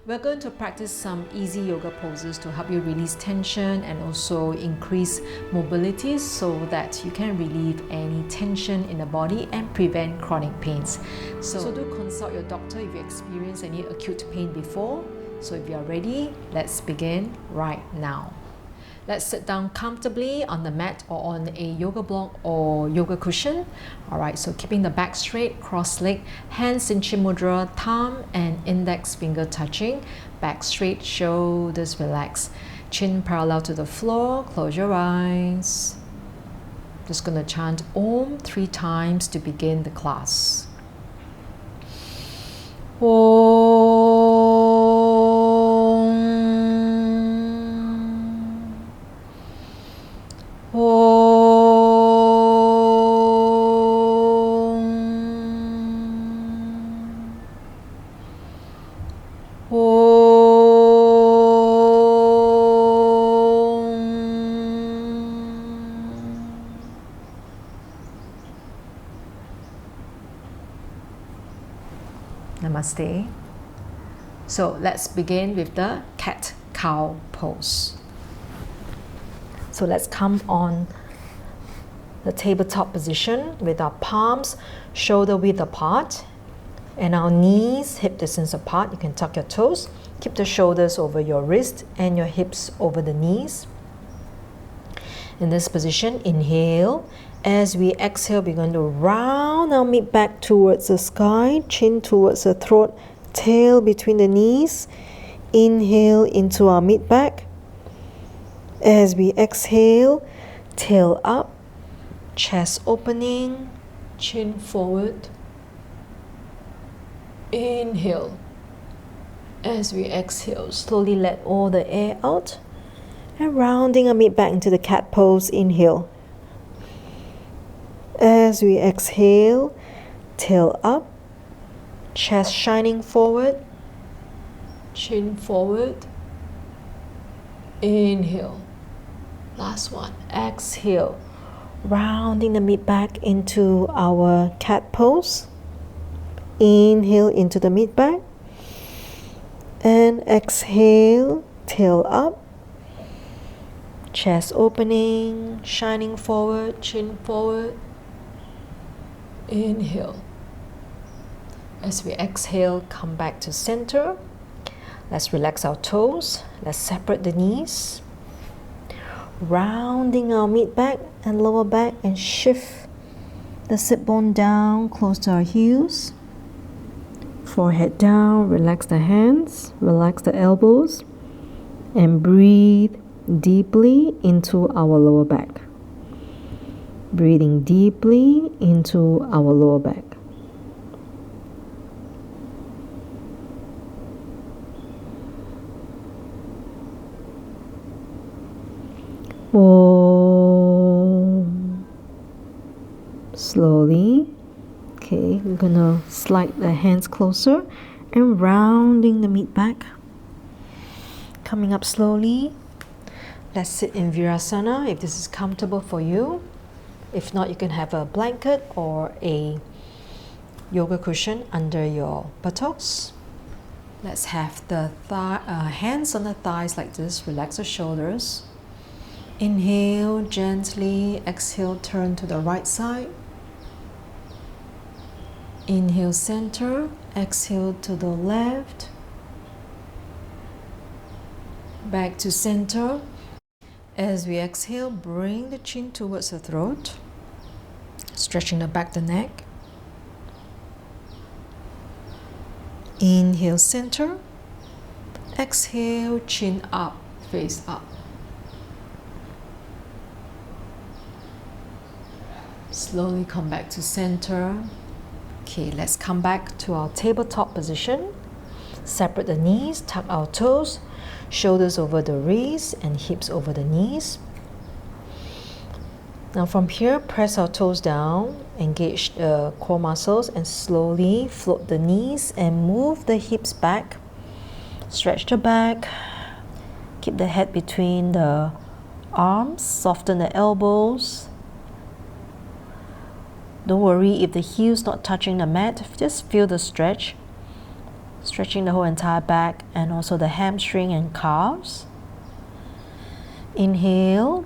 We're going to practice some easy yoga poses to help you release tension and also increase mobility so that you can relieve any tension in the body and prevent chronic pains. So do consult your doctor if you experience any acute pain before. So if you are ready, let's begin right now. Let's sit down comfortably on the mat or on a yoga block or yoga cushion. Alright, so keeping the back straight, cross leg, hands in chin mudra, thumb and index finger touching, back straight, shoulders relaxed, chin parallel to the floor, close your eyes. Just going to chant Om 3 times to begin the class. Om. Namaste. So let's begin with the cat-cow pose. So let's come on the tabletop position with our palms shoulder width apart and our knees hip distance apart. You can tuck your toes. Keep the shoulders over your wrist and your hips over the knees. In this position, inhale. As we exhale, we're going to round our mid back towards the sky, chin towards the throat, tail between the knees. Inhale into our mid back. As we exhale, tail up, chest opening, chin forward. Inhale. As we exhale, slowly let all the air out and rounding our mid back into the cat pose. Inhale. As we exhale, tail up, chest shining forward, chin forward. Inhale. Last one. Exhale, rounding the mid back into our cat pose. Inhale into the mid back and exhale, tail up, chest opening, shining forward, chin forward. Inhale. As we exhale, come back to center. Let's relax our toes. Let's separate the knees. Rounding our mid back and lower back and shift the sit bone down close to our heels. Forehead down, relax the hands, relax the elbows, and breathe deeply into our lower back. Breathing deeply into our lower back. Om. Slowly. Okay, we're gonna slide the hands closer and rounding the mid back. Coming up slowly. Let's sit in Virasana if this is comfortable for you. If not, you can have a blanket or a yoga cushion under your buttocks. Let's have the hands on the thighs like this. Relax the shoulders. Inhale gently. Exhale, turn to the right side. Inhale, center. Exhale to the left. Back to center. As we exhale, bring the chin towards the throat, stretching the back of the neck. Inhale, center. Exhale, chin up, face up. Slowly come back to center. Okay, let's come back to our tabletop position. Separate the knees, tuck our toes, shoulders over the wrists and hips over the knees. Now from here, press our toes down, engage the core muscles and slowly float the knees and move the hips back. Stretch the back. Keep the head between the arms, soften the elbows. Don't worry if the heel's not touching the mat, just feel the stretch. stretching the whole entire back and also the hamstring and calves. Inhale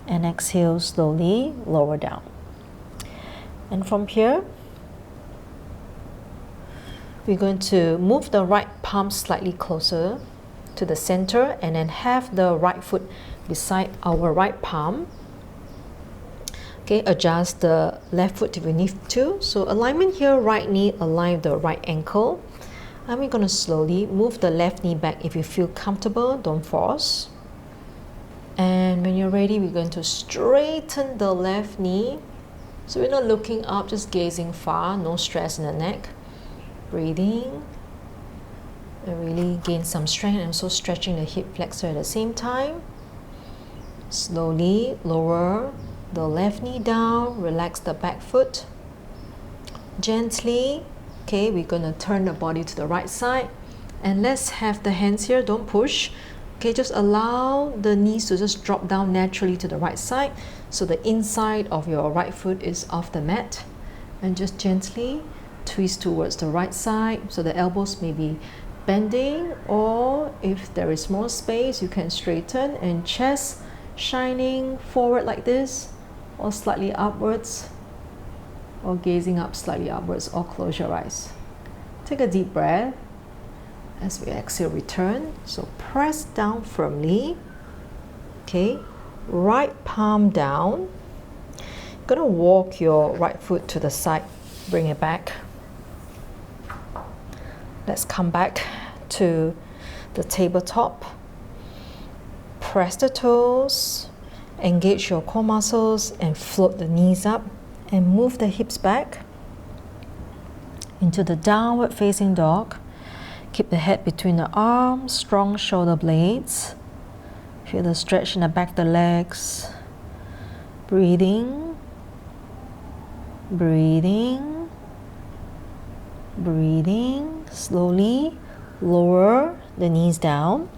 and exhale slowly, lower down. And from here, we're going to move the right palm slightly closer to the center and then have the right foot beside our right palm. Okay, adjust the left foot if we need to. So alignment here, right knee align with the right ankle. And we're going to slowly move the left knee back if you feel comfortable, don't force. And when you're ready, we're going to straighten the left knee. So we're not looking up, just gazing far, no stress in the neck. Breathing. And really gain some strength and also stretching the hip flexor at the same time. Slowly lower the left knee down, relax the back foot. Gently, okay, we're going to turn the body to the right side. And let's have the hands here, don't push. Okay, just allow the knees to just drop down naturally to the right side. So the inside of your right foot is off the mat. And just gently twist towards the right side. So the elbows may be bending, or if there is more space, you can straighten, and chest shining forward like this, or slightly upwards, or gazing up slightly upwards, or close your eyes. Take a deep breath. As we exhale, return. So press down firmly. Okay, right palm down. You're gonna walk your right foot to the side, bring it back. Let's come back to the tabletop. Press the toes, engage your core muscles and float the knees up and move the hips back into the downward facing dog. Keep the head between the arms, strong shoulder blades. Feel the stretch in the back of the legs. Breathing, breathing, breathing. Slowly lower the knees down.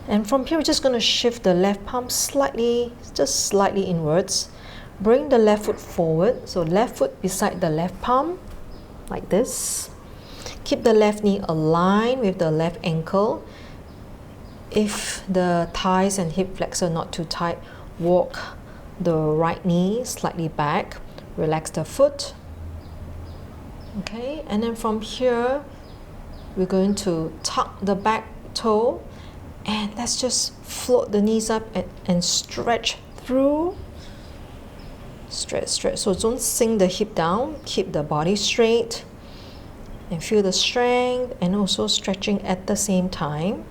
And from here, we're just going to shift the left palm slightly, just slightly inwards. Bring the left foot forward. So left foot beside the left palm, like this. Keep the left knee aligned with the left ankle. If the thighs and hip flexor not too tight, walk the right knee slightly back. Relax the foot. Okay, and then from here, we're going to tuck the back toe. And let's just float the knees up and stretch through. Stretch, stretch. So don't sink the hip down. Keep the body straight. And feel the strength and also stretching at the same time.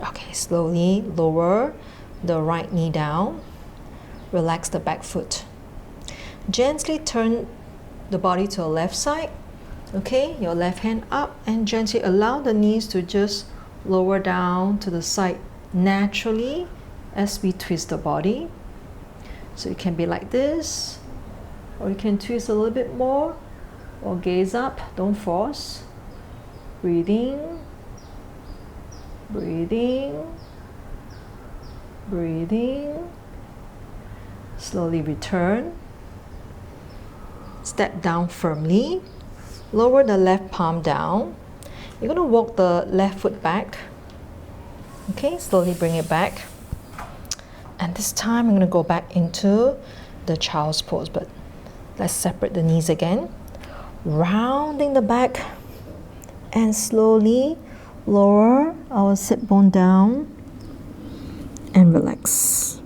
Okay, slowly lower the right knee down. Relax the back foot. Gently turn the body to the left side. Okay, your left hand up and gently allow the knees to just lower down to the side naturally as we twist the body. So it can be like this, or you can twist a little bit more, or gaze up, don't force. Breathing, breathing, breathing. Slowly return. Step down firmly. Lower the left palm down. You're going to walk the left foot back. Okay, slowly bring it back. And this time I'm going to go back into the child's pose, but let's separate the knees again. Rounding the back and slowly lower our sit bone down and relax.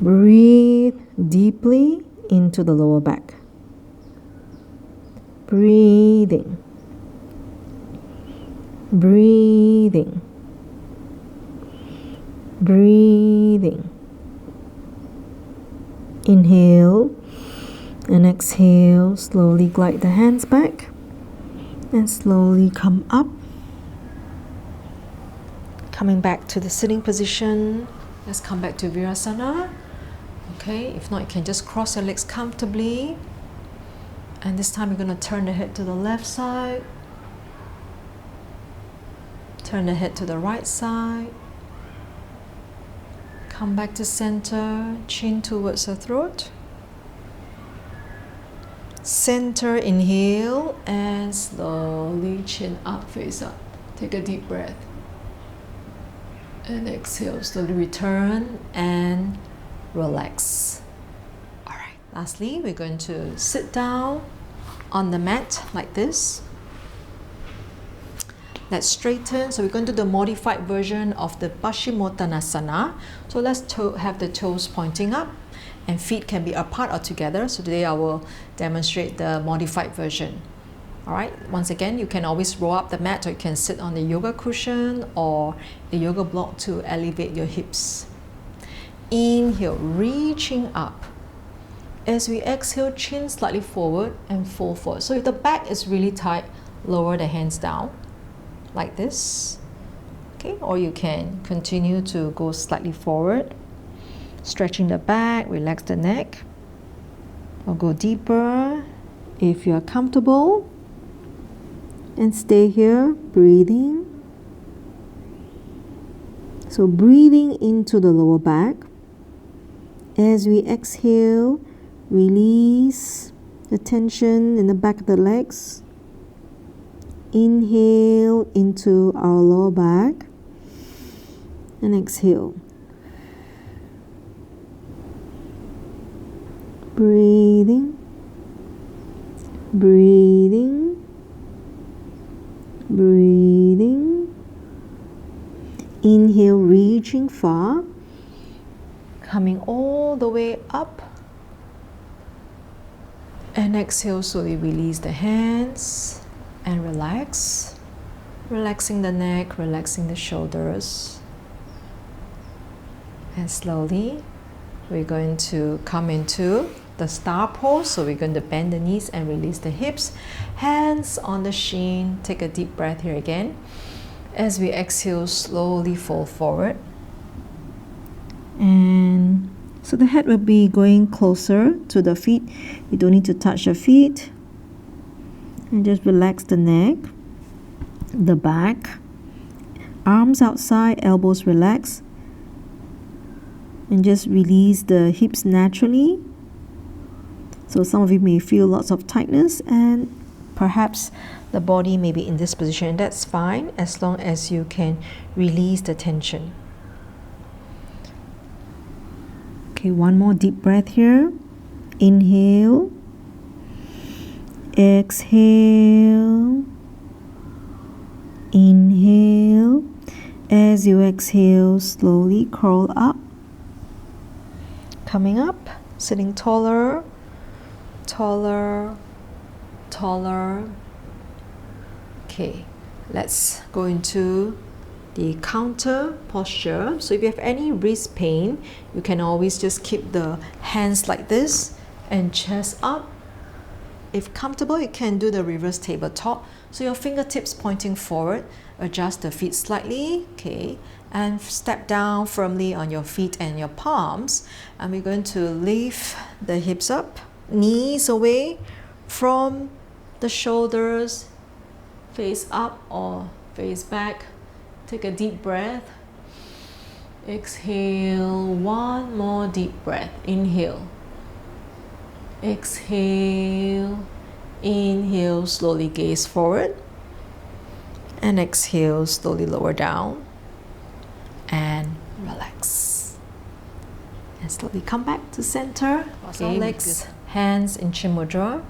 Breathe deeply into the lower back. Breathing. Breathing. Breathing. Inhale and exhale. Slowly glide the hands back and slowly come up. Coming back to the sitting position. Let's come back to Virasana. Okay, if not, you can just cross your legs comfortably. And this time you're going to turn the head to the left side. Turn the head to the right side. Come back to center, chin towards the throat. Center, inhale, and slowly chin up, face up. Take a deep breath. And exhale, slowly return and relax. All right, lastly, we're going to sit down on the mat like this. Let's straighten. So we're going to do the modified version of the Paschimottanasana. So let's have the toes pointing up and feet can be apart or together. So today I will demonstrate the modified version. All right, once again, you can always roll up the mat or you can sit on the yoga cushion or the yoga block to elevate your hips. Inhale, reaching up. As we exhale, chin slightly forward and fold forward. So if the back is really tight, lower the hands down like this. Okay, or you can continue to go slightly forward, stretching the back, relax the neck, or go deeper if you are comfortable. And stay here, breathing. So breathing into the lower back. As we exhale, release the tension in the back of the legs. Inhale into our lower back. And exhale. Breathing. Breathing. Breathing. Inhale, reaching far, coming all the way up. And exhale, slowly release the hands and relax. Relaxing the neck, relaxing the shoulders. And slowly, we're going to come into the star pose. So we're going to bend the knees and release the hips. Hands on the shin. Take a deep breath here again. As we exhale, slowly fold forward. And so the head will be going closer to the feet. You don't need to touch your feet. And just relax the neck, the back. Arms outside, elbows relaxed. And just release the hips naturally. So some of you may feel lots of tightness and perhaps the body may be in this position. That's fine as long as you can release the tension. Okay, one more deep breath here. Inhale. Exhale. Inhale. As you exhale, slowly crawl up. Coming up, sitting taller. Taller, taller. Okay, let's go into the counter posture. So if you have any wrist pain, you can always just keep the hands like this and chest up. If comfortable, you can do the reverse tabletop. So your fingertips pointing forward, adjust the feet slightly, okay, and step down firmly on your feet and your palms. And we're going to lift the hips up. Knees away from the shoulders, face up or face back. Take a deep breath. Exhale, one more deep breath. Inhale. Exhale. Inhale, slowly gaze forward. And exhale, slowly lower down. And relax. And slowly come back to center. Okay, legs. Hands in Chin Mudra.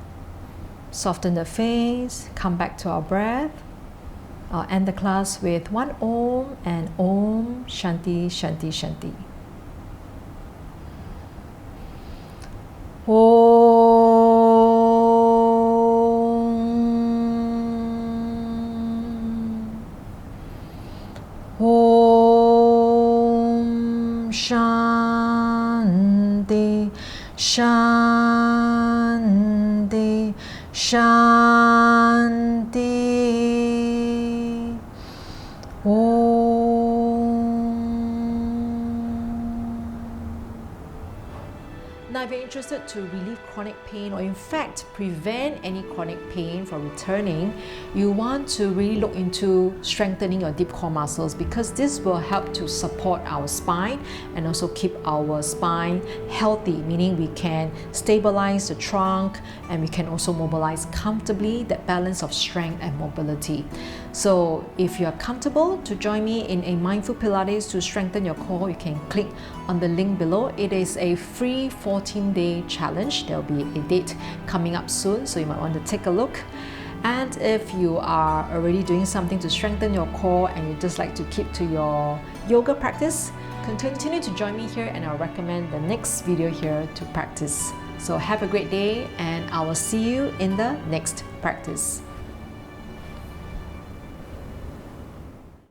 Soften the face. Come back to our breath. I'll end the class with one Om and Om Shanti Shanti Shanti. Om Shanti Shanti Shanti. Om. Now if you're interested to relieve chronic pain, or in fact prevent any chronic pain from returning, you want to really look into strengthening your deep core muscles, because this will help to support our spine and also keep our spine healthy, meaning we can stabilize the trunk and we can also mobilize comfortably, that balance of strength and mobility. So if you are comfortable to join me in a mindful Pilates to strengthen your core, you can click on the link below. It is a free 14-day challenge. There'll be a date coming up soon, so you might want to take a look. And if you are already doing something to strengthen your core and you just like to keep to your yoga practice, continue to join me here, and I'll recommend the next video here to practice. So have a great day, and I will see you in the next practice.